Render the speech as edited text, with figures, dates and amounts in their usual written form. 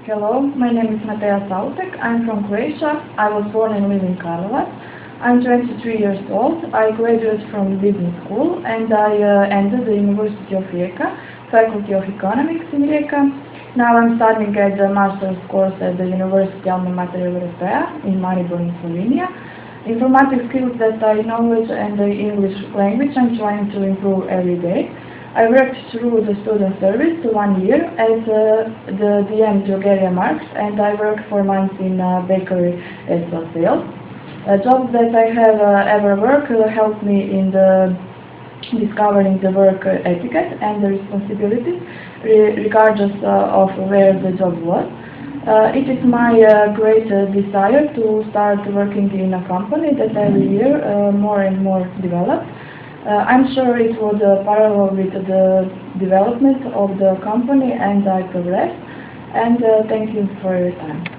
Hello, my name is Mateja Sautek. I'm from Croatia. I was born and live in Karlovac. I'm 23 years old. I graduated from business school and I entered the University of Rijeka, Faculty of Economics in Rijeka. Now I'm studying at the master's course at the University Alma Mater Europaea in Maribor in Slovenia. Informatic skills that I know and the English language I'm trying to improve every day. I worked through the student service 1 year as the DM Drogeria Marks, and I worked for months in a bakery as a sales. Jobs that I have ever worked helped me in discovering the work etiquette and the responsibilities, regardless of where the job was. It is my great desire to start working in a company that every year more and more develops. I'm sure it would parallel with the development of the company and I progress. And thank you for your time.